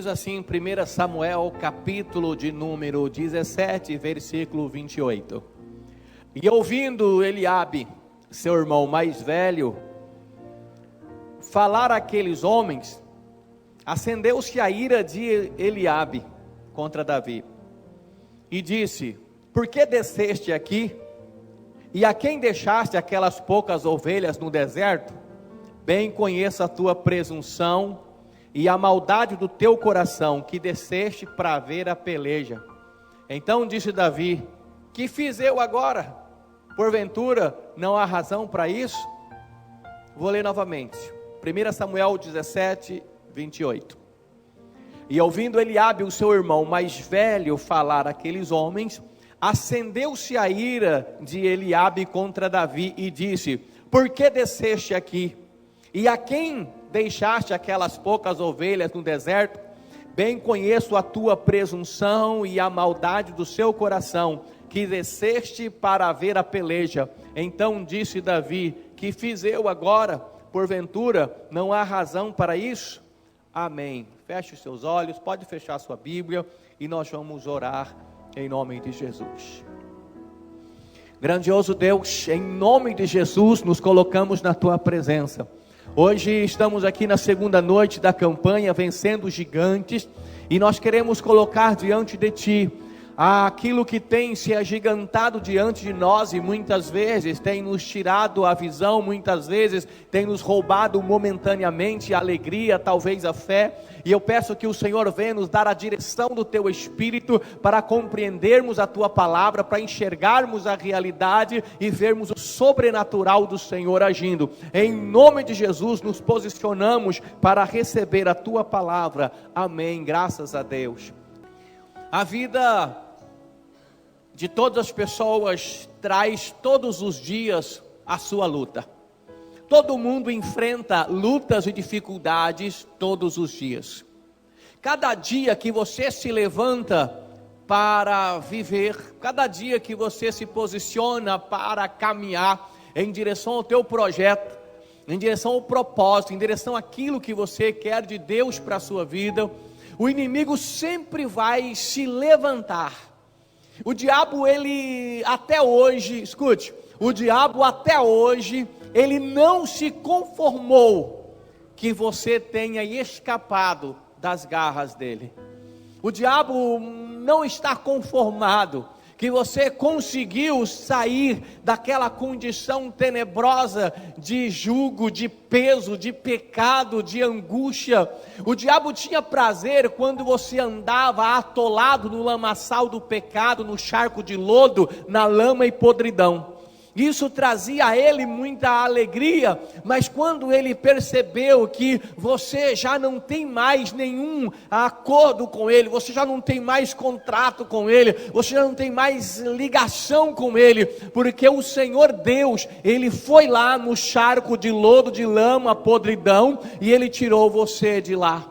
Diz assim em 1 Samuel, capítulo de número 17, versículo 28. E ouvindo Eliabe, seu irmão mais velho, falar àqueles homens, acendeu-se a ira de Eliabe contra Davi, e disse: por que desceste aqui? E a quem deixaste aquelas poucas ovelhas no deserto? Bem conheço a tua presunção e a maldade do teu coração, que desceste para ver a peleja. Então disse Davi: que fiz eu agora? Porventura não há razão para isso? Vou ler novamente, 1 Samuel 17, 28. E ouvindo Eliabe, o seu irmão mais velho, falar àqueles homens, acendeu-se a ira de Eliabe contra Davi e disse: por que desceste aqui? E a quem deixaste aquelas poucas ovelhas no deserto? Bem conheço a tua presunção e a maldade do seu coração, que desceste para ver a peleja. Então disse Davi: que fiz eu agora? Porventura não há razão para isso? Amém. Feche os seus olhos, pode fechar a sua Bíblia e nós vamos orar em nome de Jesus. Grandioso Deus, em nome de Jesus nos colocamos na tua presença. Hoje estamos aqui na segunda noite da campanha Vencendo os Gigantes, e nós queremos colocar diante de ti aquilo que tem se agigantado diante de nós e muitas vezes tem nos tirado a visão, muitas vezes tem nos roubado momentaneamente a alegria, talvez a fé. E eu peço que o Senhor venha nos dar a direção do teu Espírito para compreendermos a tua palavra, para enxergarmos a realidade e vermos o sobrenatural do Senhor agindo. Em nome de Jesus nos posicionamos para receber a tua palavra. Amém. Graças a Deus. A vida de todas as pessoas traz todos os dias a sua luta. Todo mundo enfrenta lutas e dificuldades todos os dias. Cada dia que você se levanta para viver, cada dia que você se posiciona para caminhar em direção ao teu projeto, em direção ao propósito, em direção àquilo que você quer de Deus para a sua vida, o inimigo sempre vai se levantar. O diabo, ele até hoje, escute, o diabo até hoje, ele não se conformou que você tenha escapado das garras dele. O diabo não está conformado que você conseguiu sair daquela condição tenebrosa de jugo, de peso, de pecado, de angústia. O diabo tinha prazer quando você andava atolado no lamaçal do pecado, no charco de lodo, na lama e podridão. Isso trazia a ele muita alegria, mas quando ele percebeu que você já não tem mais nenhum acordo com ele, você já não tem mais contrato com ele, você já não tem mais ligação com ele, porque o Senhor Deus, ele foi lá no charco de lodo, de lama, podridão, e ele tirou você de lá.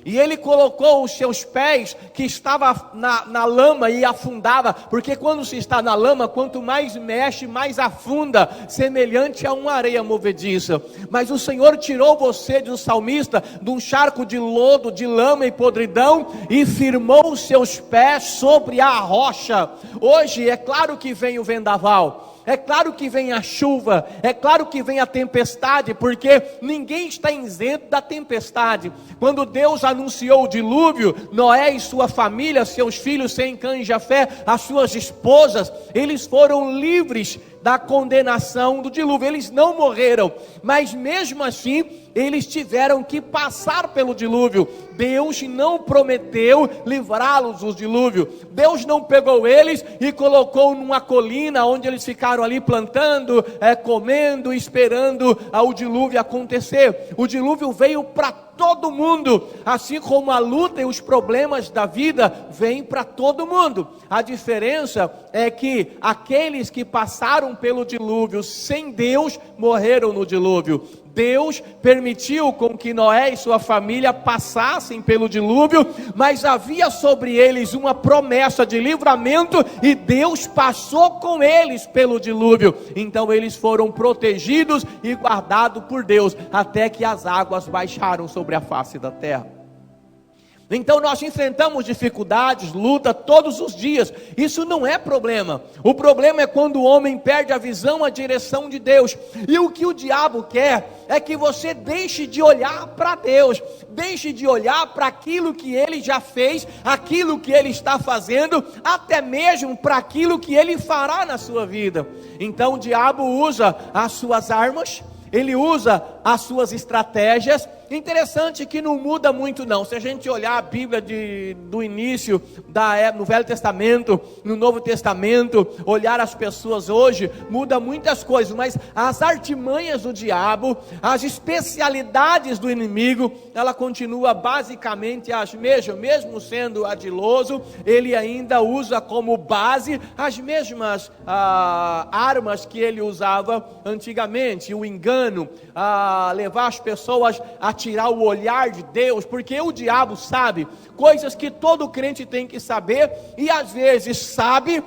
E ele colocou os seus pés, que estava na lama, e afundava, porque quando se está na lama, quanto mais mexe, mais afunda, semelhante a uma areia movediça. Mas o Senhor tirou você, diz o salmista, de um charco de lodo, de lama e podridão, e firmou os seus pés sobre a rocha. Hoje é claro que vem o vendaval, é claro que vem a chuva, é claro que vem a tempestade, porque ninguém está isento da tempestade. Quando Deus anunciou o dilúvio, Noé e sua família, seus filhos sem cães de fé, as suas esposas, eles foram livres da condenação do dilúvio. Eles não morreram, mas mesmo assim eles tiveram que passar pelo dilúvio. Deus não prometeu livrá-los do dilúvio. Deus não pegou eles e colocou numa colina onde eles ficaram ali plantando, comendo, esperando o dilúvio acontecer. O dilúvio veio para todo mundo, assim como a luta e os problemas da vida vêm para todo mundo. A diferença é que aqueles que passaram pelo dilúvio sem Deus morreram no dilúvio. Deus permitiu com que Noé e sua família passassem pelo dilúvio, mas havia sobre eles uma promessa de livramento, e Deus passou com eles pelo dilúvio. Então eles foram protegidos e guardados por Deus, até que as águas baixaram sobre a face da terra. Então nós enfrentamos dificuldades, luta todos os dias. Isso não é problema. O problema é quando o homem perde a visão, a direção de Deus. E o que o diabo quer é que você deixe de olhar para Deus, deixe de olhar para aquilo que Ele já fez, aquilo que Ele está fazendo, até mesmo para aquilo que Ele fará na sua vida. Então o diabo usa as suas armas, ele usa as suas estratégias. Interessante que não muda muito não. Se a gente olhar a Bíblia do início, no Velho Testamento, no Novo Testamento, olhar as pessoas hoje, muda muitas coisas, mas as artimanhas do diabo, as especialidades do inimigo, ela continua basicamente as mesmas. Mesmo sendo ardiloso, ele ainda usa como base as mesmas armas que ele usava antigamente. O engano, levar as pessoas a tirar o olhar de Deus, porque o diabo sabe coisas que todo crente tem que saber, e às vezes sabe,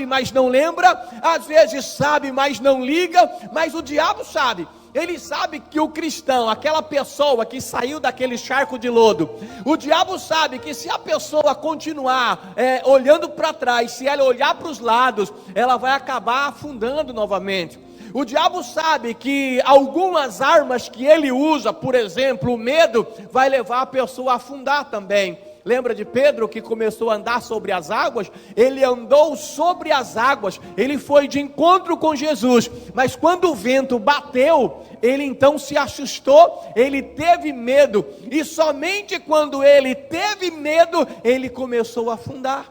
mas não lembra, às vezes sabe, mas não liga, mas o diabo sabe. Ele sabe que o cristão, aquela pessoa que saiu daquele charco de lodo, o diabo sabe que se a pessoa continuar olhando para trás, se ela olhar para os lados, ela vai acabar afundando novamente. O diabo sabe que algumas armas que ele usa, por exemplo, o medo, vai levar a pessoa a afundar também. Lembra de Pedro que começou a andar sobre as águas? Ele andou sobre as águas, ele foi de encontro com Jesus, mas quando o vento bateu, ele então se assustou, ele teve medo, e somente quando ele teve medo, ele começou a afundar.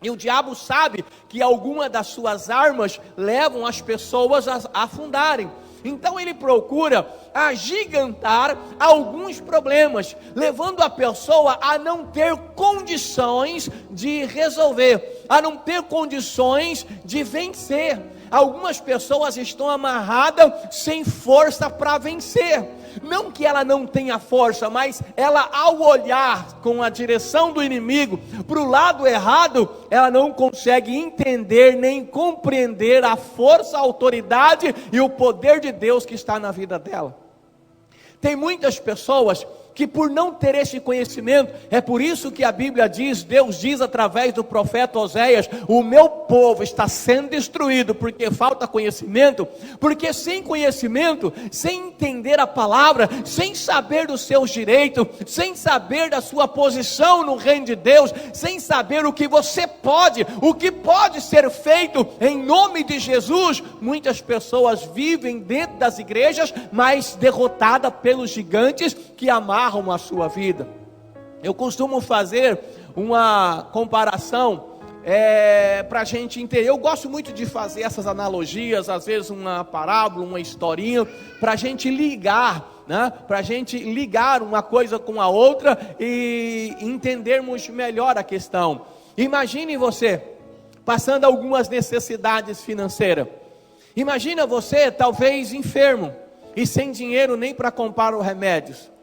E o diabo sabe que alguma das suas armas levam as pessoas a afundarem. Então ele procura agigantar alguns problemas, levando a pessoa a não ter condições de resolver, a não ter condições de vencer. Algumas pessoas estão amarradas sem força para vencer. Não que ela não tenha força, mas ela, ao olhar com a direção do inimigo para o lado errado, ela não consegue entender nem compreender a força, a autoridade e o poder de Deus que está na vida dela. Tem muitas pessoas que, por não ter esse conhecimento, é por isso que a Bíblia diz, Deus diz através do profeta Oséias: o meu povo está sendo destruído porque falta conhecimento. Porque sem conhecimento, sem entender a palavra, sem saber dos seus direitos, sem saber da sua posição no reino de Deus, sem saber o que você pode, o que pode ser feito em nome de Jesus, muitas pessoas vivem dentro das igrejas, mas derrotadas pelos gigantes que amarram a sua vida. Eu costumo fazer uma comparação para a gente entender. Eu gosto muito de fazer essas analogias, às vezes uma parábola, uma historinha, para a gente ligar, né? Para a gente ligar uma coisa com a outra e entendermos melhor a questão. Imagine você passando algumas necessidades financeiras. Imagina você talvez enfermo e sem dinheiro nem para comprar os remédios.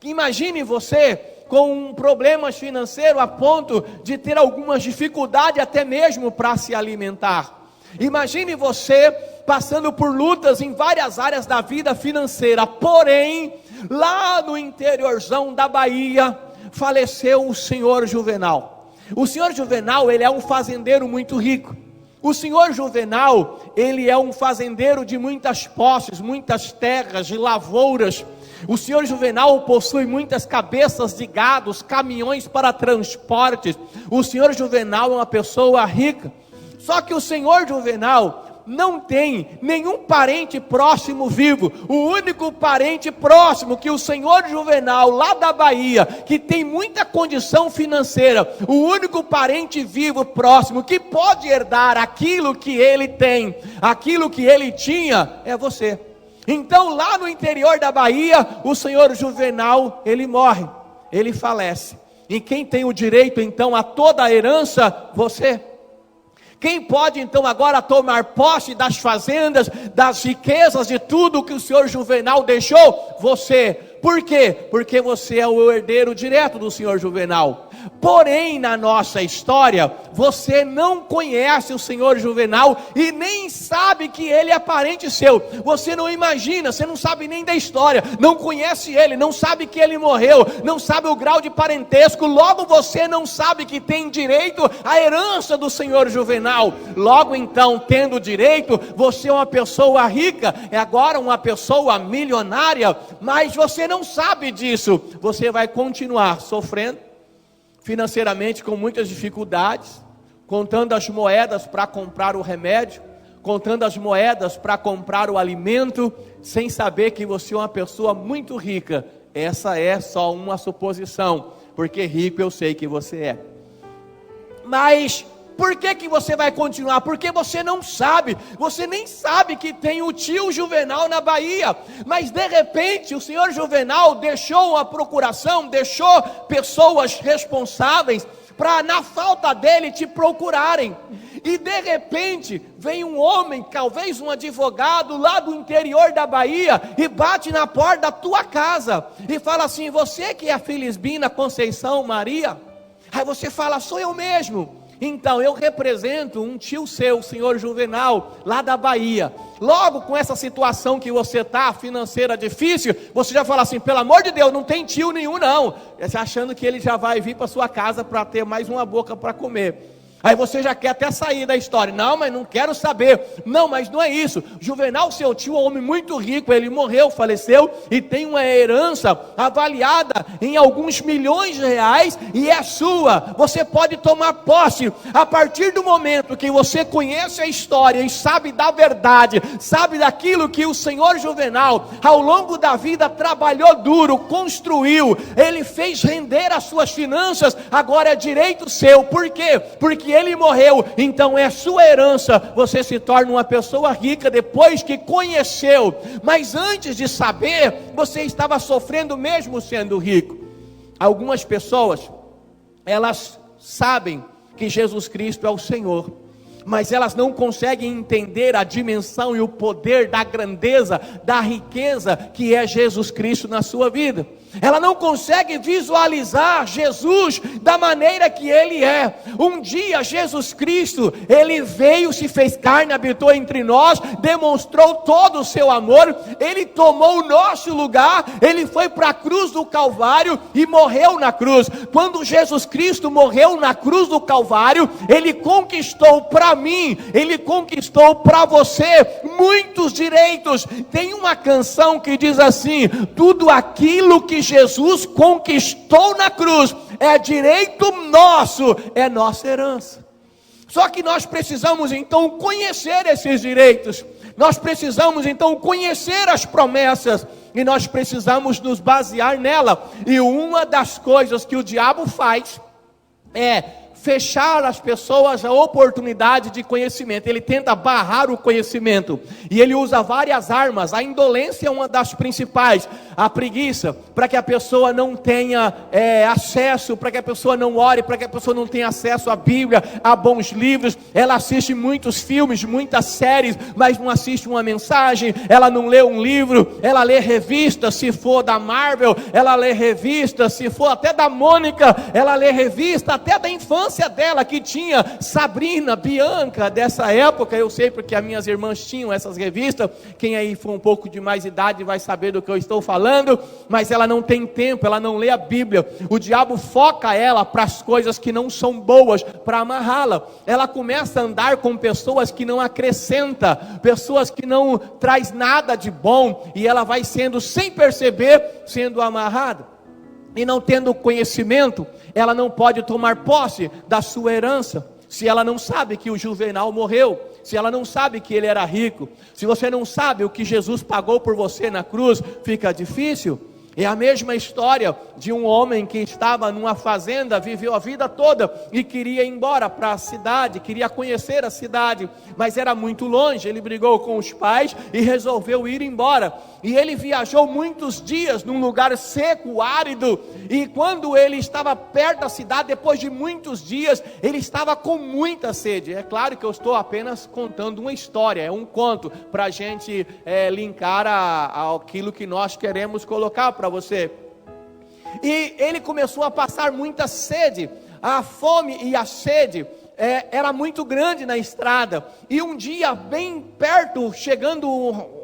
Imagine você com problemas financeiros a ponto de ter algumas dificuldades até mesmo para se alimentar. Imagine você passando por lutas em várias áreas da vida financeira, porém, lá no interiorzão da Bahia, faleceu o senhor Juvenal. O senhor Juvenal, ele é um fazendeiro muito rico. O senhor Juvenal, ele é um fazendeiro de muitas posses, muitas terras, de lavouras. O senhor Juvenal possui muitas cabeças de gados, caminhões para transportes. O senhor Juvenal é uma pessoa rica. Só que o senhor Juvenal não tem nenhum parente próximo vivo. O único parente próximo que o senhor Juvenal, lá da Bahia, que tem muita condição financeira, o único parente vivo próximo que pode herdar aquilo que ele tem, aquilo que ele tinha, é você. Então lá no interior da Bahia, o senhor Juvenal, ele morre, ele falece. E quem tem o direito então a toda a herança? Você. Quem pode então agora tomar posse das fazendas, das riquezas, de tudo que o senhor Juvenal deixou? Você. Por quê? Porque você é o herdeiro direto do senhor Juvenal. Porém, na nossa história, você não conhece o senhor Juvenal e nem sabe que ele é parente seu. Você não imagina, você não sabe nem da história, não conhece ele, não sabe que ele morreu, não sabe o grau de parentesco. Logo você não sabe que tem direito à herança do senhor Juvenal. Logo então, tendo direito, você é uma pessoa rica, é agora uma pessoa milionária, mas você não sabe disso. Você vai continuar sofrendo financeiramente com muitas dificuldades, contando as moedas para comprar o remédio, contando as moedas para comprar o alimento, sem saber que você é uma pessoa muito rica. Essa é só uma suposição, porque rico eu sei que você é. Mas por que você vai continuar? Porque você não sabe, você nem sabe que tem o tio Juvenal na Bahia, mas de repente o senhor Juvenal deixou a procuração, deixou pessoas responsáveis para na falta dele te procurarem, e de repente vem um homem, talvez um advogado lá do interior da Bahia, e bate na porta da tua casa, e fala assim: você que é a Felisbina Conceição Maria? Aí você fala: sou eu mesmo. Então, eu represento um tio seu, o senhor Juvenal, lá da Bahia. Logo, com essa situação que você está, financeira difícil, você já fala assim: pelo amor de Deus, não tem tio nenhum não. Achando que ele já vai vir para sua casa para ter mais uma boca para comer. Aí você já quer até sair da história. Não, mas não quero saber. Não, mas não é isso. Juvenal, seu tio, é um homem muito rico. Ele morreu, faleceu e tem uma herança avaliada em alguns milhões de reais e é sua. Você pode tomar posse. A partir do momento que você conhece a história e sabe da verdade, sabe daquilo que o senhor Juvenal, ao longo da vida, trabalhou duro, construiu, ele fez render as suas finanças, agora é direito seu. Por quê? Porque ele morreu, então é sua herança. Você se torna uma pessoa rica depois que conheceu, mas antes de saber, você estava sofrendo mesmo sendo rico. Algumas pessoas, elas sabem que Jesus Cristo é o Senhor, mas elas não conseguem entender a dimensão e o poder da grandeza, da riqueza que é Jesus Cristo na sua vida. Ela não consegue visualizar Jesus da maneira que Ele é. Um dia Jesus Cristo, Ele veio, se fez carne, habitou entre nós, demonstrou todo o seu amor, Ele tomou o nosso lugar, Ele foi para a cruz do Calvário e morreu na cruz. Quando Jesus Cristo morreu na cruz do Calvário, Ele conquistou para mim, Ele conquistou para você muitos direitos. Tem uma canção que diz assim: tudo aquilo que Jesus conquistou na cruz é direito nosso, é nossa herança. Só que nós precisamos então conhecer esses direitos, nós precisamos então conhecer as promessas, e nós precisamos nos basear nela. E uma das coisas que o diabo faz é fechar as pessoas a oportunidade de conhecimento. Ele tenta barrar o conhecimento, e ele usa várias armas. A indolência é uma das principais, a preguiça, para que a pessoa não tenha acesso, para que a pessoa não ore, para que a pessoa não tenha acesso à Bíblia, a bons livros. Ela assiste muitos filmes, muitas séries, mas não assiste uma mensagem. Ela não lê um livro, ela lê revista, se for da Marvel, ela lê revista, se for até da Mônica, ela lê revista, até da infância dela, que tinha Sabrina, Bianca, dessa época. Eu sei porque as minhas irmãs tinham essas revistas. Quem aí for um pouco de mais idade vai saber do que eu estou falando. Mas ela não tem tempo, ela não lê a Bíblia. O diabo foca ela para as coisas que não são boas, para amarrá-la. Ela começa a andar com pessoas que não acrescentam, pessoas que não traz nada de bom, e ela vai sendo, sem perceber, sendo amarrada. E não tendo conhecimento, ela não pode tomar posse da sua herança. Se ela não sabe que o Juvenal morreu, se ela não sabe que ele era rico, se você não sabe o que Jesus pagou por você na cruz, fica difícil. É a mesma história de um homem que estava numa fazenda, viveu a vida toda e queria ir embora para a cidade, queria conhecer a cidade, mas era muito longe. Ele brigou com os pais e resolveu ir embora. E ele viajou muitos dias num lugar seco, árido, e quando ele estava perto da cidade, depois de muitos dias, ele estava com muita sede. É claro que eu estou apenas contando uma história, é um conto, para a gente linkar aquilo que nós queremos colocar para você. E ele começou a passar muita sede. A fome e a sede era muito grande na estrada. E um dia, bem perto, chegando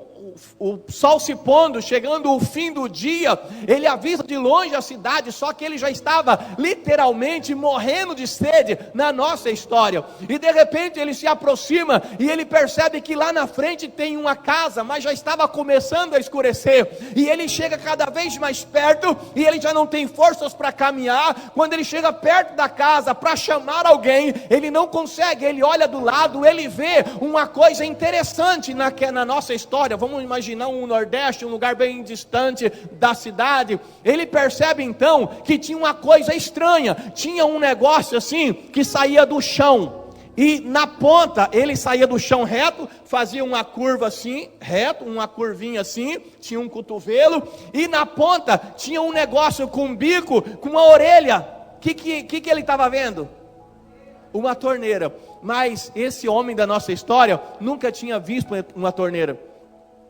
o sol se pondo, chegando o fim do dia, ele avista de longe a cidade, só que ele já estava literalmente morrendo de sede na nossa história. E de repente ele se aproxima e ele percebe que lá na frente tem uma casa, mas já estava começando a escurecer. E ele chega cada vez mais perto e ele já não tem forças para caminhar. Quando ele chega perto da casa para chamar alguém, ele não consegue. Ele olha do lado, ele vê uma coisa interessante na nossa história. Vamos imaginar um Nordeste, um lugar bem distante da cidade. Ele percebe então que tinha uma coisa estranha, tinha um negócio assim que saía do chão, e na ponta ele saía do chão reto, fazia uma curva assim, reto, uma curvinha assim, tinha um cotovelo, e na ponta tinha um negócio com um bico, com uma orelha. Que ele estava vendo? Uma torneira. Mas esse homem da nossa história nunca tinha visto uma torneira.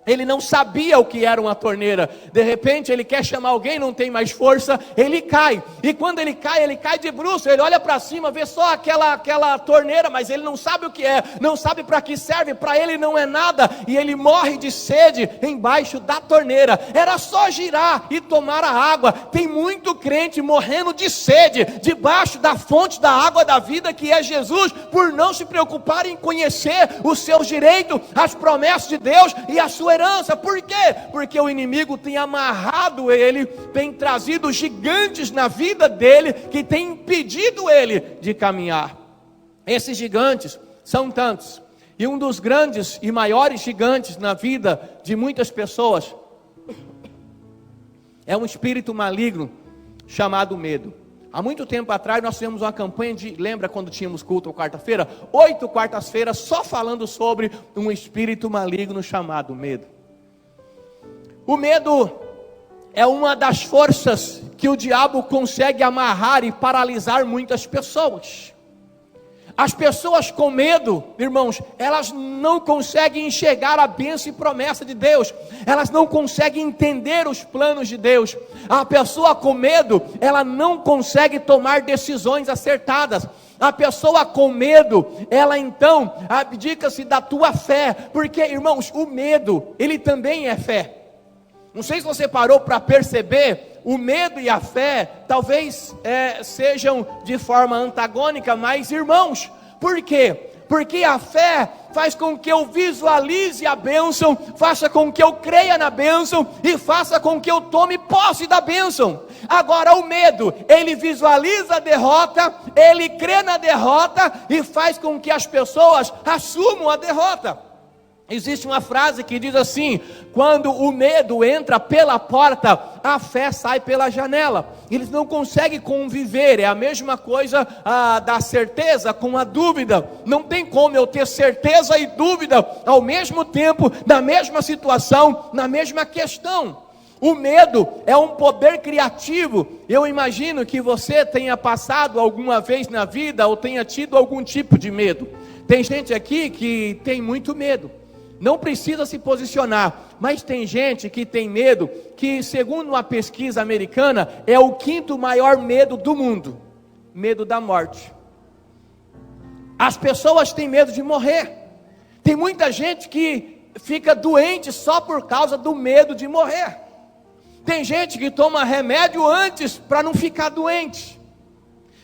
Ele não sabia o que era uma torneira. De repente ele quer chamar alguém, não tem mais força, ele cai. E quando ele cai de bruços. Ele olha para cima, vê só aquela torneira, mas ele não sabe o que é, não sabe para que serve, para ele não é nada. E ele morre de sede embaixo da torneira. Era só girar e tomar a água. Tem muito crente morrendo de sede debaixo da fonte da água da vida, que é Jesus, por não se preocupar em conhecer os seus direitos, as promessas de Deus e a sua herança. Por quê? Porque o inimigo tem amarrado ele, tem trazido gigantes na vida dele, que tem impedido ele de caminhar. Esses gigantes são tantos, e um dos grandes e maiores gigantes na vida de muitas pessoas é um espírito maligno chamado medo. Há muito tempo atrás nós fizemos uma campanha lembra quando tínhamos culto quarta-feira? 8 quartas-feiras só falando sobre um espírito maligno chamado medo. O medo é uma das forças que o diabo consegue amarrar e paralisar muitas pessoas. As pessoas com medo, irmãos, elas não conseguem enxergar a bênção e promessa de Deus. Elas não conseguem entender os planos de Deus. A pessoa com medo, ela não consegue tomar decisões acertadas. A pessoa com medo, ela então abdica-se da tua fé. Porque, irmãos, o medo, ele também é fé. Não sei se você parou para perceber, o medo e a fé talvez sejam de forma antagônica, mas irmãos, por quê? Porque a fé faz com que eu visualize a bênção, faça com que eu creia na bênção e faça com que eu tome posse da bênção. Agora o medo, ele visualiza a derrota, ele crê na derrota e faz com que as pessoas assumam a derrota. Existe uma frase que diz assim: quando o medo entra pela porta, a fé sai pela janela. Eles não conseguem conviver. É a mesma coisa da certeza com a dúvida. Não tem como eu ter certeza e dúvida ao mesmo tempo, na mesma situação, na mesma questão. O medo é um poder criativo. Eu imagino que você tenha passado alguma vez na vida ou tenha tido algum tipo de medo. Tem gente aqui que tem muito medo. Não precisa se posicionar, mas tem gente que tem medo, que segundo uma pesquisa americana, é o 5º maior medo do mundo: medo da morte. As pessoas têm medo de morrer. Tem muita gente que fica doente só por causa do medo de morrer. Tem gente que toma remédio antes para não ficar doente.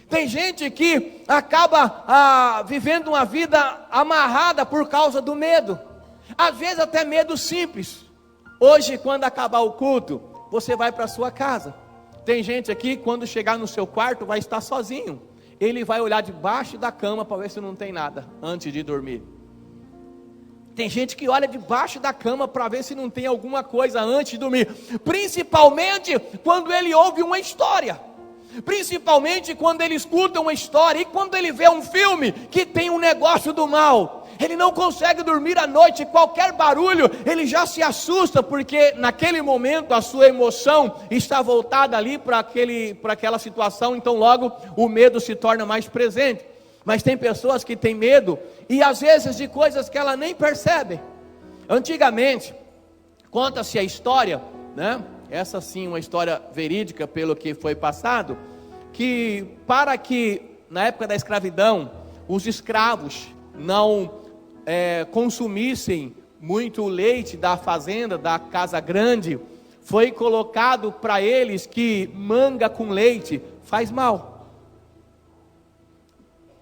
Tem gente que acaba vivendo uma vida amarrada por causa do medo. Às vezes até medo simples. Hoje, quando acabar o culto, você vai para a sua casa. Tem gente aqui, quando chegar no seu quarto, vai estar sozinho. Ele vai olhar debaixo da cama para ver se não tem nada, antes de dormir. Tem gente que olha debaixo da cama para ver se não tem alguma coisa antes de dormir. Principalmente quando ele ouve uma história. Principalmente quando ele escuta uma história. E quando ele vê um filme que tem um negócio do mal. Ele não consegue dormir à noite, qualquer barulho, ele já se assusta, porque naquele momento a sua emoção está voltada ali para aquela situação, então logo o medo se torna mais presente. Mas tem pessoas que têm medo, e às vezes de coisas que ela nem percebe. Antigamente, conta-se a história, né? essa sim uma história verídica pelo que foi passado, que para que na época da escravidão os escravos não consumissem muito leite da fazenda, da casa grande, foi colocado para eles que manga com leite faz mal.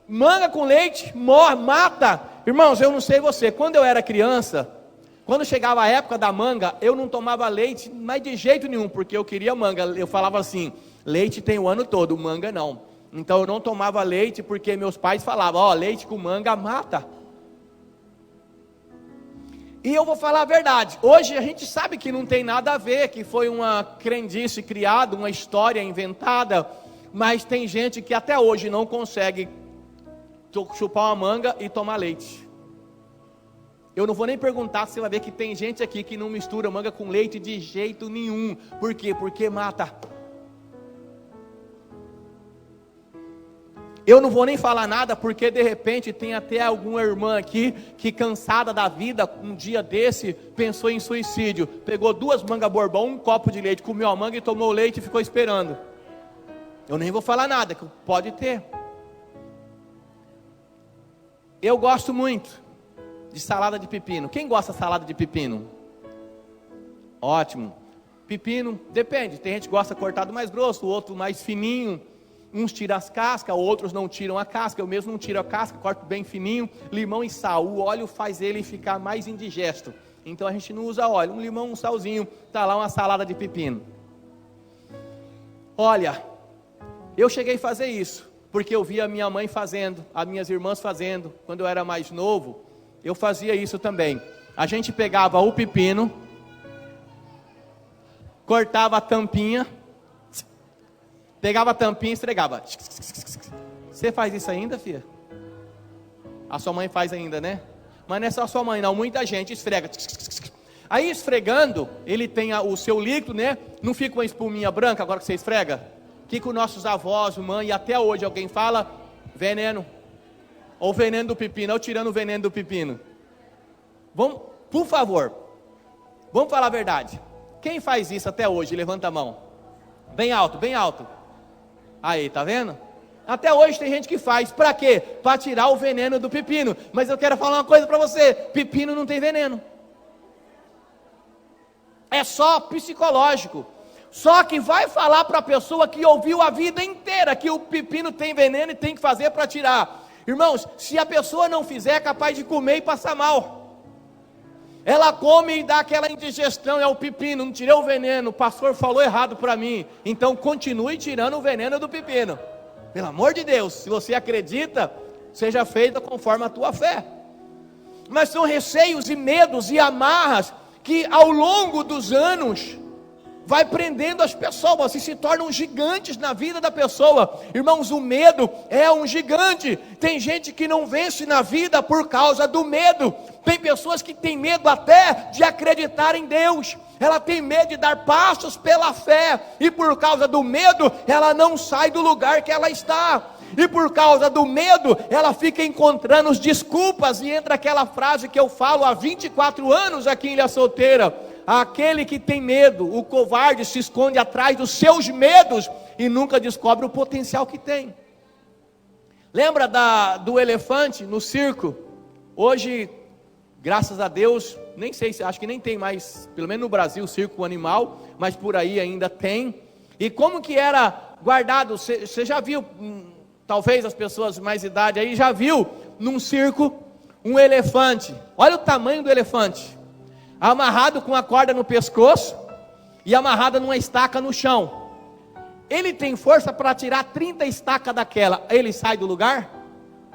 Manga com leite mata. Irmãos, eu não sei você, quando eu era criança, quando chegava a época da manga, eu não tomava leite, mas de jeito nenhum, porque eu queria manga. Eu falava assim, leite tem o ano todo, manga não. Então eu não tomava leite, porque meus pais falavam, leite com manga mata. E eu vou falar a verdade, hoje a gente sabe que não tem nada a ver, que foi uma crendice criada, uma história inventada, mas tem gente que até hoje não consegue chupar uma manga e tomar leite. Eu não vou nem perguntar, você vai ver que tem gente aqui que não mistura manga com leite de jeito nenhum. Por quê? Porque mata. Eu não vou nem falar nada, porque de repente tem até alguma irmã aqui que cansada da vida, um dia desse, pensou em suicídio. Pegou 2 mangas bourbon, um copo de leite, comeu a manga e tomou leite e ficou esperando. Eu nem vou falar nada, que pode ter. Eu gosto muito de salada de pepino. Quem gosta de salada de pepino? Ótimo. Pepino, depende, tem gente que gosta cortado mais grosso, o outro mais fininho. Uns tiram as cascas, outros não tiram a casca. Eu mesmo não tiro a casca, corto bem fininho. Limão e sal, o óleo faz ele ficar mais indigesto. Então a gente não usa óleo, um limão, um salzinho. Está lá uma salada de pepino. Olha, eu cheguei a fazer isso, porque eu via a minha mãe fazendo, as minhas irmãs fazendo. Quando eu era mais novo, eu fazia isso também. A gente pegava o pepino, cortava a tampinha, pegava a tampinha e esfregava. Você faz isso ainda, filha? A sua mãe faz ainda, né? Mas não é só a sua mãe não, muita gente esfrega. Aí esfregando, ele tem o seu líquido, né? Não fica uma espuminha branca agora que você esfrega? Que com nossos avós, mãe, e até hoje alguém fala veneno. Ou veneno do pepino, ou tirando o veneno do pepino. Vamos, por favor, vamos falar a verdade. Quem faz isso até hoje? Levanta a mão. Bem alto, bem alto. Aí, tá vendo? Até hoje tem gente que faz. Para quê? Para tirar o veneno do pepino. Mas eu quero falar uma coisa para você. Pepino não tem veneno. É só psicológico. Só que vai falar para a pessoa que ouviu a vida inteira que o pepino tem veneno e tem que fazer para tirar. Irmãos, se a pessoa não fizer, é capaz de comer e passar mal. Ela come e dá aquela indigestão, é o pepino, não tirei o veneno, o pastor falou errado para mim. Então continue tirando o veneno do pepino. Pelo amor de Deus, se você acredita, seja feita conforme a tua fé. Mas são receios e medos e amarras que ao longo dos anos vai prendendo as pessoas e se tornam gigantes na vida da pessoa. Irmãos, o medo é um gigante. Tem gente que não vence na vida por causa do medo. Tem pessoas que têm medo até de acreditar em Deus. Ela tem medo de dar passos pela fé, e por causa do medo, ela não sai do lugar que ela está. E por causa do medo, ela fica encontrando desculpas, e entra aquela frase que eu falo há 24 anos aqui em Ilha Solteira: aquele que tem medo, o covarde, se esconde atrás dos seus medos e nunca descobre o potencial que tem. Lembra do elefante no circo? Hoje, graças a Deus, nem sei, acho que nem tem mais, pelo menos no Brasil, circo animal, mas por aí ainda tem. E como que era guardado? Você já viu, talvez as pessoas de mais idade aí, já viu num circo um elefante? Olha o tamanho do elefante, amarrado com a corda no pescoço e amarrado numa estaca no chão. Ele tem força para tirar 30 estacas daquela. Ele sai do lugar?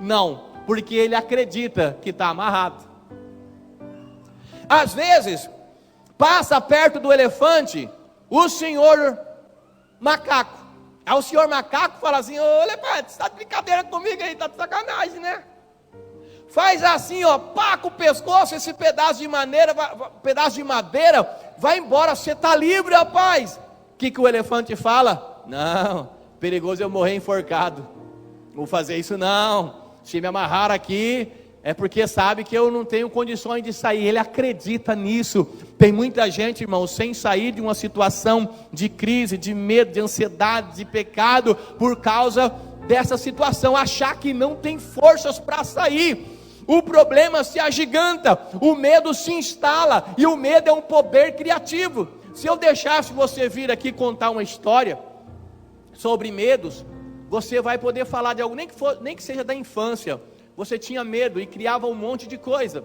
Não, porque ele acredita que está amarrado. Às vezes, passa perto do elefante o senhor macaco. Aí o senhor macaco fala assim: ô elefante, você está de brincadeira comigo aí, está de sacanagem, né? Faz assim, ó, pá com o pescoço, esse pedaço de madeira vai embora, você está livre, rapaz. O que o elefante fala? Não, perigoso eu morrer enforcado. Vou fazer isso não. Se me amarrar aqui, é porque sabe que eu não tenho condições de sair. Ele acredita nisso. Tem muita gente, irmão, sem sair de uma situação de crise, de medo, de ansiedade, de pecado, por causa dessa situação, achar que não tem forças para sair. O problema se agiganta, o medo se instala, e o medo é um poder criativo. Se eu deixasse você vir aqui contar uma história sobre medos, você vai poder falar de algo, nem que seja da infância. Você tinha medo e criava um monte de coisa.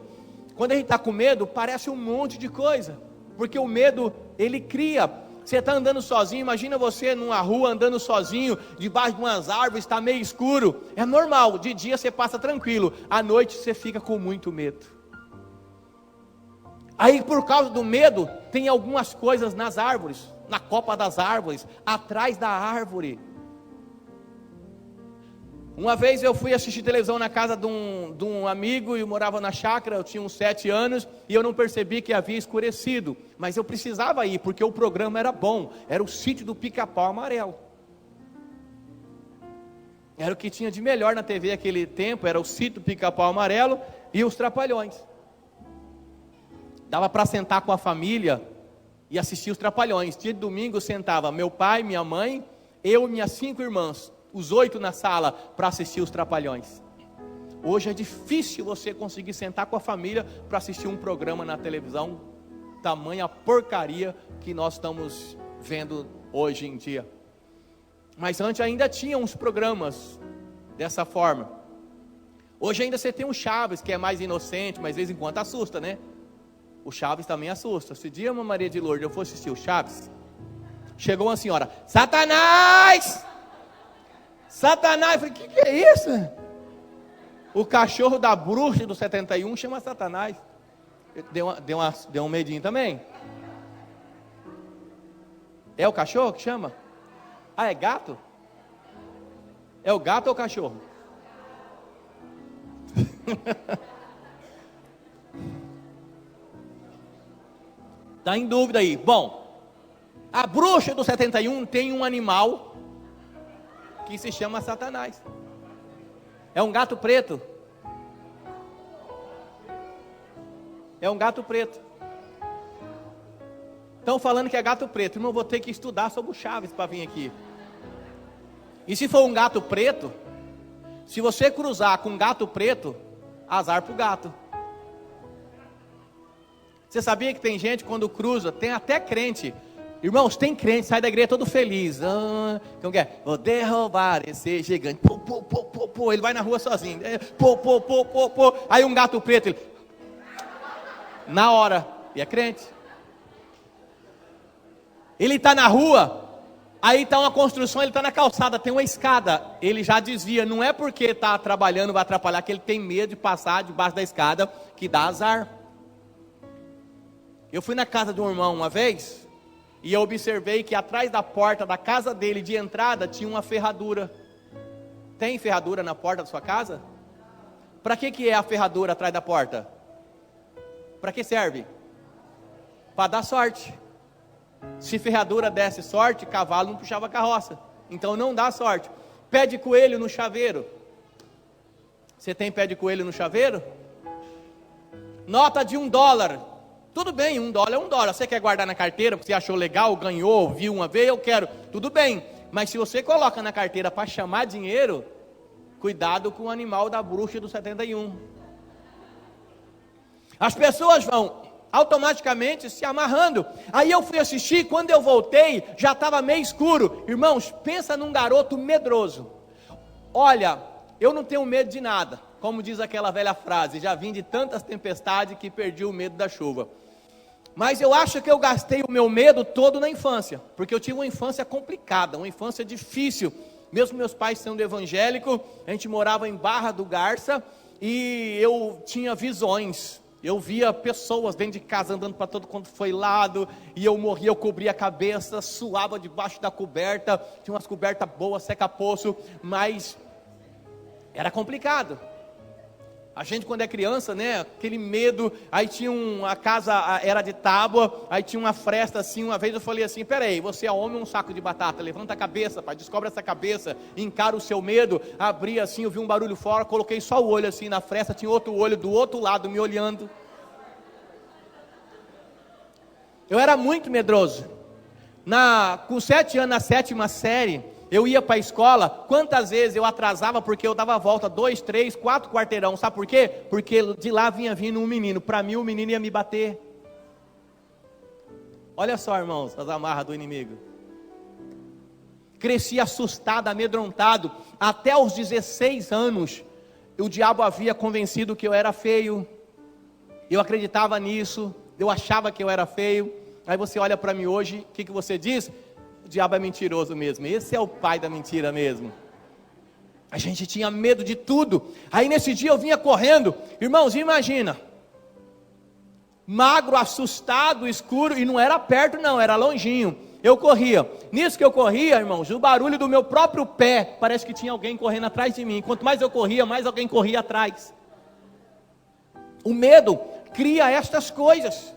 Quando a gente está com medo, parece um monte de coisa, porque o medo, ele cria. Você está andando sozinho, imagina você numa rua andando sozinho, debaixo de umas árvores, está meio escuro. É normal, de dia você passa tranquilo, à noite você fica com muito medo. Aí por causa do medo, tem algumas coisas nas árvores, na copa das árvores, atrás da árvore. Uma vez eu fui assistir televisão na casa de um amigo, e eu morava na chácara, eu tinha uns 7 anos, e eu não percebi que havia escurecido, mas eu precisava ir, porque o programa era bom, era o Sítio do Pica-Pau Amarelo, era o que tinha de melhor na TV naquele tempo, era o Sítio do Pica-Pau Amarelo e os Trapalhões, dava para sentar com a família e assistir os Trapalhões. Dia de domingo sentava meu pai, minha mãe, eu e minhas 5 irmãs, os 8 na sala para assistir os Trapalhões. Hoje é difícil você conseguir sentar com a família para assistir um programa na televisão, tamanha porcaria que nós estamos vendo hoje em dia. Mas antes ainda tinha uns programas dessa forma. Hoje ainda você tem um Chaves, que é mais inocente, mas de vez em quando assusta, né? O Chaves também assusta. Se dia uma Maria de Lourdes eu for assistir o Chaves, chegou uma senhora: Satanás! Satanás, eu falei, que é isso? O cachorro da bruxa do 71 chama Satanás. Deu um medinho também. É o cachorro que chama? Ah, é gato? É o gato ou o cachorro? Está em dúvida aí. Bom, a bruxa do 71 tem um animal que se chama Satanás. É um gato preto. É um gato preto. Estão falando que é gato preto. Irmão, vou ter que estudar sobre o Chaves para vir aqui. E se for um gato preto, se você cruzar com um gato preto, azar pro gato. Você sabia que tem gente quando cruza, tem até crente. Irmãos, tem crente, sai da igreja todo feliz. Como que é? Vou derrubar esse gigante. Ele vai na rua sozinho. Aí um gato preto, ele... na hora, e é crente. Ele está na rua, aí está uma construção, ele está na calçada, tem uma escada. Ele já desvia, não é porque está trabalhando, vai atrapalhar, que ele tem medo de passar debaixo da escada, que dá azar. Eu fui na casa de um irmão uma vez, e eu observei que atrás da porta da casa dele, de entrada, tinha uma ferradura. Tem ferradura na porta da sua casa? Para que é a ferradura atrás da porta? Para que serve? Para dar sorte. Se ferradura desse sorte, cavalo não puxava carroça. Então não dá sorte. Pé de coelho no chaveiro. Você tem pé de coelho no chaveiro? Nota de $1. Tudo bem, $1 é $1. Você quer guardar na carteira, porque você achou legal, ganhou, viu uma vez, eu quero. Tudo bem, mas se você coloca na carteira para chamar dinheiro, cuidado com o animal da bruxa do 71. As pessoas vão automaticamente se amarrando. Aí eu fui assistir, quando eu voltei, já estava meio escuro. Irmãos, pensa num garoto medroso. Olha, eu não tenho medo de nada. Como diz aquela velha frase, já vim de tantas tempestades que perdi o medo da chuva. Mas eu acho que eu gastei o meu medo todo na infância, porque eu tive uma infância complicada, uma infância difícil. Mesmo meus pais sendo evangélicos, a gente morava em Barra do Garça, e eu tinha visões. Eu via pessoas dentro de casa andando para todo quanto foi lado, e eu morria, eu cobria a cabeça, suava debaixo da coberta, tinha umas cobertas boas, seca-poço, mas era complicado. A gente quando é criança, né, aquele medo, aí tinha a casa era de tábua, aí tinha uma fresta assim, uma vez eu falei assim, peraí, você é homem ou um saco de batata? Levanta a cabeça, pai, descobre essa cabeça, encara o seu medo. Abri assim, eu vi um barulho fora, coloquei só o olho assim na fresta, tinha outro olho do outro lado me olhando. Eu era muito medroso. Com 7 anos, na 7ª série, eu ia para a escola, quantas vezes eu atrasava porque eu dava a volta 2, 3, 4 quarteirão, sabe por quê? Porque de lá vinha vindo um menino, para mim o menino ia me bater. Olha só, irmãos, as amarras do inimigo. Cresci assustado, amedrontado, até os 16 anos, o diabo havia convencido que eu era feio, eu acreditava nisso, eu achava que eu era feio. Aí você olha para mim hoje, o que você diz? O diabo é mentiroso mesmo, esse é o pai da mentira mesmo. A gente tinha medo de tudo. Aí nesse dia eu vinha correndo, irmãos, imagina, magro, assustado, escuro, e não era perto não, era longinho. Eu corria, nisso que eu corria, irmãos, o barulho do meu próprio pé, parece que tinha alguém correndo atrás de mim. Quanto mais eu corria, mais alguém corria atrás. O medo cria estas coisas.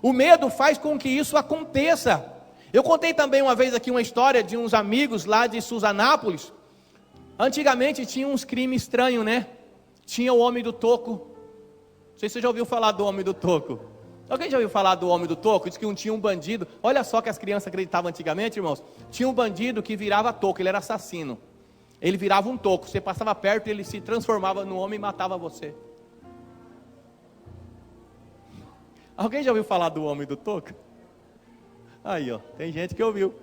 O medo faz com que isso aconteça. Eu contei também uma vez aqui uma história de uns amigos lá de Suzanápolis. Antigamente tinha uns crimes estranhos, né? Tinha o homem do toco. Não sei se você já ouviu falar do homem do toco. Alguém já ouviu falar do homem do toco? Diz que tinha um bandido. Olha só que as crianças acreditavam antigamente, irmãos. Tinha um bandido que virava toco, ele era assassino. Ele virava um toco, você passava perto e ele se transformava no homem e matava você. Alguém já ouviu falar do homem do toco? Aí, ó, tem gente que ouviu.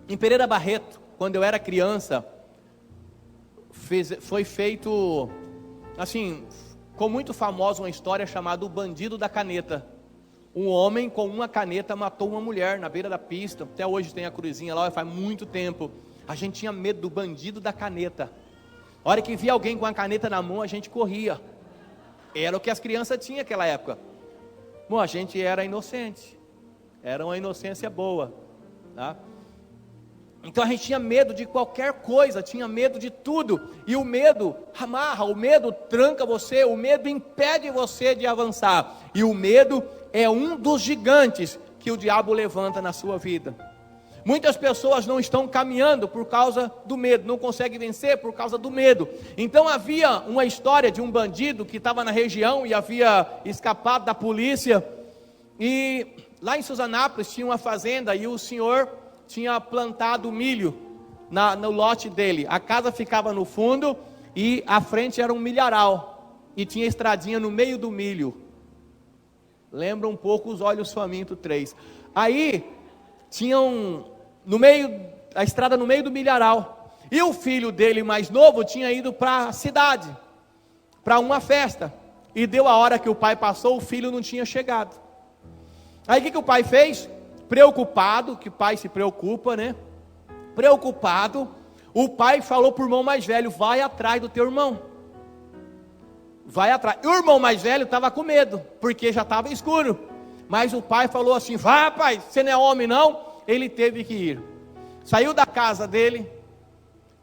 Em Pereira Barreto, quando eu era criança, foi feito, assim, ficou muito famosa uma história chamada o bandido da caneta. Um homem com uma caneta matou uma mulher na beira da pista. Até hoje tem a cruzinha lá, faz muito tempo. A gente tinha medo do bandido da caneta. A hora que via alguém com a caneta na mão, a gente corria. Era o que as crianças tinham naquela época. Bom, a gente era inocente, era uma inocência boa, tá? Então a gente tinha medo de qualquer coisa, tinha medo de tudo, e o medo amarra, o medo tranca você, o medo impede você de avançar, e o medo é um dos gigantes que o diabo levanta na sua vida. Muitas pessoas não estão caminhando por causa do medo, não conseguem vencer por causa do medo. Então havia uma história de um bandido que estava na região e havia escapado da polícia. E lá em Suzanápolis tinha uma fazenda e o senhor tinha plantado milho no lote dele. A casa ficava no fundo e à frente era um milharal. E tinha estradinha no meio do milho. Lembra um pouco os Olhos Famintos 3. Aí tinham a estrada no meio do milharal, e o filho dele mais novo tinha ido para a cidade, para uma festa, e deu a hora que o pai passou, o filho não tinha chegado. Aí o que o pai fez? Preocupado, que o pai se preocupa, né? Preocupado, o pai falou para o irmão mais velho, vai atrás do teu irmão, vai atrás. E o irmão mais velho estava com medo, porque já estava escuro, mas o pai falou assim, vai rapaz, você não é homem não? Ele teve que ir, saiu da casa dele,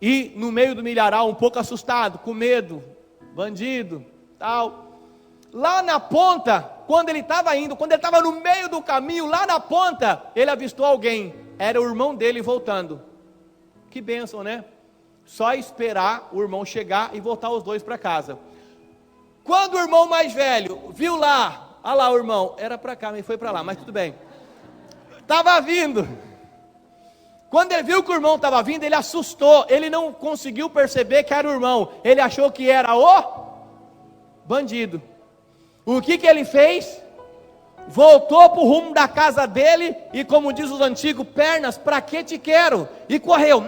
e no meio do milharal, um pouco assustado, com medo, bandido, tal, lá na ponta, quando ele estava indo, quando ele estava no meio do caminho, lá na ponta, ele avistou alguém, era o irmão dele voltando. Que bênção, né? Só esperar o irmão chegar e voltar os dois para casa. Quando o irmão mais velho viu lá, olha lá o irmão, era para cá, mas foi para lá, mas tudo bem, estava vindo. Quando ele viu que o irmão estava vindo, ele assustou, ele não conseguiu perceber que era o irmão, ele achou que era o bandido. O que ele fez? Voltou para o rumo da casa dele, e como diz os antigos, pernas, para que te quero? E correu,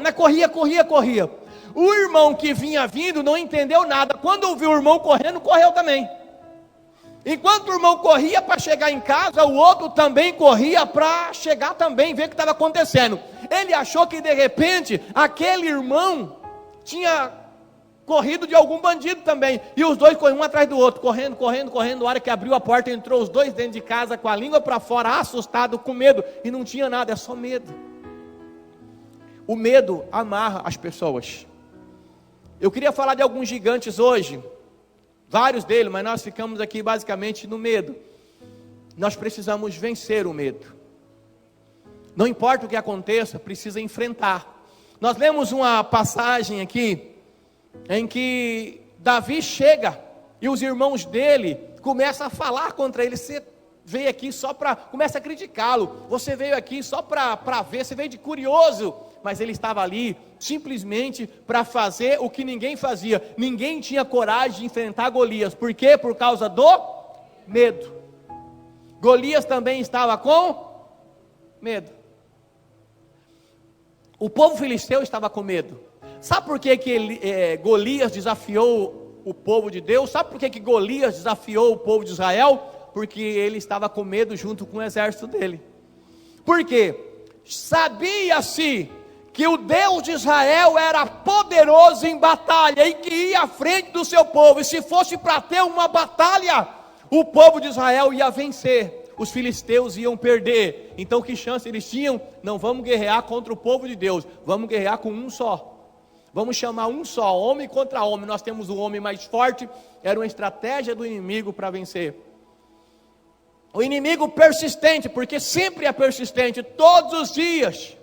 corria. O irmão que vinha vindo não entendeu nada, quando ouviu o irmão correndo, correu também. Enquanto o irmão corria para chegar em casa, o outro também corria para chegar também, ver o que estava acontecendo. Ele achou que de repente, aquele irmão tinha corrido de algum bandido também, e os dois corriam um atrás do outro, correndo, na hora que abriu a porta, entrou os dois dentro de casa, com a língua para fora, assustado, com medo, e não tinha nada, é só medo. O medo amarra as pessoas. Eu queria falar de alguns gigantes hoje, vários deles, mas nós ficamos aqui basicamente no medo. Nós precisamos vencer o medo. Não importa o que aconteça, precisa enfrentar. Nós lemos uma passagem aqui, em que Davi chega, e os irmãos dele começam a falar contra ele. Você veio aqui só para, começa a criticá-lo, você veio aqui só para ver, você veio de curioso, mas ele estava ali simplesmente para fazer o que ninguém fazia. Ninguém tinha coragem de enfrentar Golias. Por quê? Por causa do medo. Golias também estava com medo. O povo filisteu estava com medo. Sabe por que Golias desafiou o povo de Deus? Sabe por que Golias desafiou o povo de Israel? Porque ele estava com medo junto com o exército dele. Por quê? Sabia-se que o Deus de Israel era poderoso em batalha e que ia à frente do seu povo, e se fosse para ter uma batalha, o povo de Israel ia vencer, os filisteus iam perder. Então que chance eles tinham? Não vamos guerrear contra o povo de Deus, vamos guerrear com um só, vamos chamar um só, homem contra homem. Nós temos o homem mais forte. Era uma estratégia do inimigo para vencer. O inimigo persistente, porque sempre é persistente, todos os dias,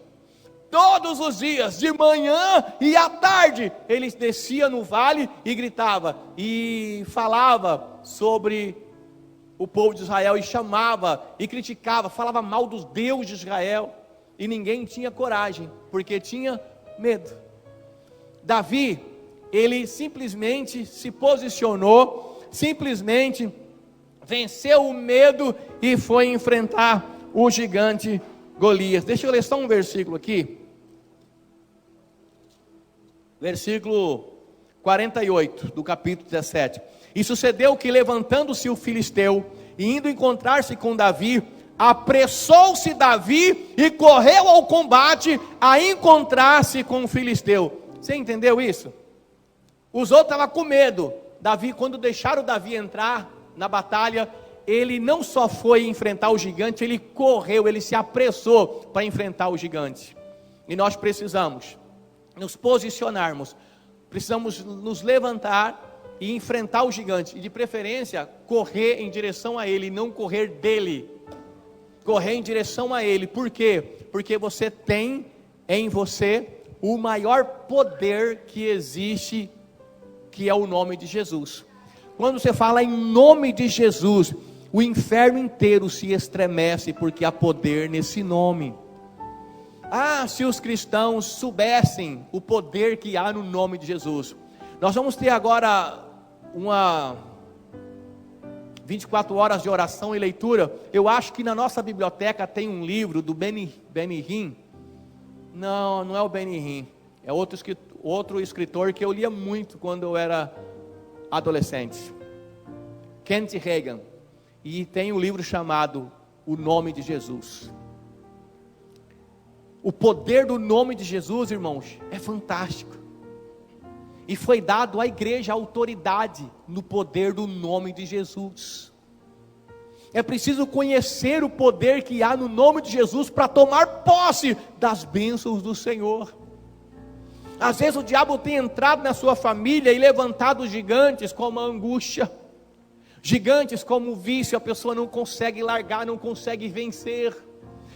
de manhã e à tarde, ele descia no vale e gritava, e falava sobre o povo de Israel, e chamava, e criticava, falava mal dos deuses de Israel, e ninguém tinha coragem, porque tinha medo. Davi, ele simplesmente se posicionou, simplesmente venceu o medo e foi enfrentar o gigante Golias. Deixa eu ler só um versículo aqui. Versículo 48 do capítulo 17. E sucedeu que, levantando-se o filisteu e indo encontrar-se com Davi, apressou-se Davi e correu ao combate a encontrar-se com o filisteu. Você entendeu isso? Os outros estavam com medo. Davi, quando deixaram Davi entrar na batalha, ele não só foi enfrentar o gigante, ele correu, ele se apressou para enfrentar o gigante. E nós precisamos nos posicionarmos, precisamos nos levantar e enfrentar o gigante, e de preferência correr em direção a ele, não correr dele, correr em direção a ele. Por quê? Porque você tem em você o maior poder que existe, que é o nome de Jesus. Quando você fala em nome de Jesus, o inferno inteiro se estremece, porque há poder nesse nome. Se os cristãos soubessem o poder que há no nome de Jesus. Nós vamos ter agora uma 24 horas de oração e leitura. Eu acho que na nossa biblioteca tem um livro do Benny Hinn. Não é o Benny Hinn, é outro escritor que eu lia muito quando eu era adolescente, Kenneth Hagin, e tem um livro chamado O Nome de Jesus. O poder do nome de Jesus, irmãos, é fantástico, e foi dado à igreja autoridade no poder do nome de Jesus. É preciso conhecer o poder que há no nome de Jesus para tomar posse das bênçãos do Senhor. Às vezes o diabo tem entrado na sua família e levantado gigantes como a angústia, gigantes como o vício. A pessoa não consegue largar, não consegue vencer,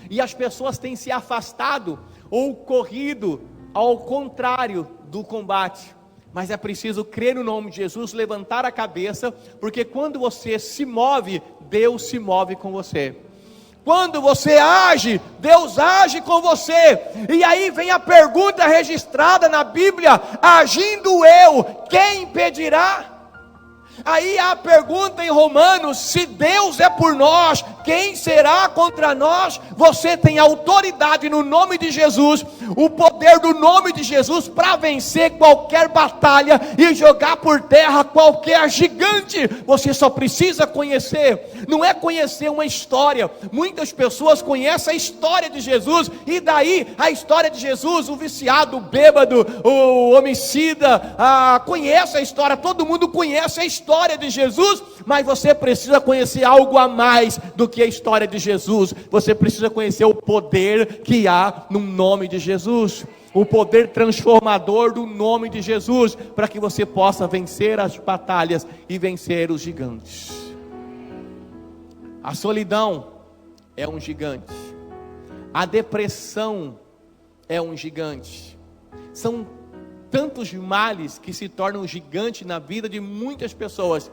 e as pessoas têm se afastado ou corrido ao contrário do combate. Mas é preciso crer no nome de Jesus, levantar a cabeça, porque quando você se move, Deus se move com você. Quando você age, Deus age com você. E aí vem a pergunta registrada na Bíblia: agindo eu, quem impedirá? Aí há a pergunta em Romanos: se Deus é por nós, quem será contra nós? Você tem autoridade no nome de Jesus, o poder do nome de Jesus para vencer qualquer batalha e jogar por terra qualquer gigante. Você só precisa conhecer, não é conhecer uma história. Muitas pessoas conhecem a história de Jesus, e daí a história de Jesus, o viciado, o bêbado, o homicida, conhece a história, todo mundo conhece a história de Jesus, mas você precisa conhecer algo a mais do que a história de Jesus. Você precisa conhecer o poder que há no nome de Jesus. o poder transformador do nome de Jesus, para que você possa vencer as batalhas e vencer os gigantes. A solidão é um gigante, a depressão é um gigante. São tantos males que se tornam gigante na vida de muitas pessoas.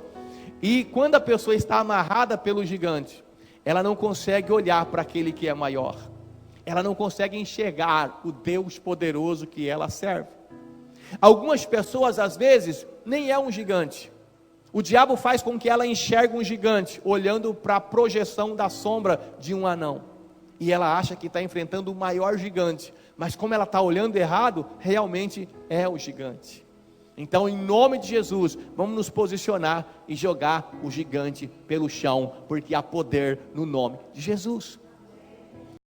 E quando a pessoa está amarrada pelo gigante, ela não consegue olhar para aquele que é maior. Ela não consegue enxergar o Deus poderoso que ela serve. Algumas pessoas, às vezes, nem é um gigante. O diabo faz com que ela enxergue um gigante, olhando para a projeção da sombra de um anão. E ela acha que está enfrentando o maior gigante. Mas como ela está olhando errado, realmente é o gigante. Então, em nome de Jesus, vamos nos posicionar e jogar o gigante pelo chão, porque há poder no nome de Jesus.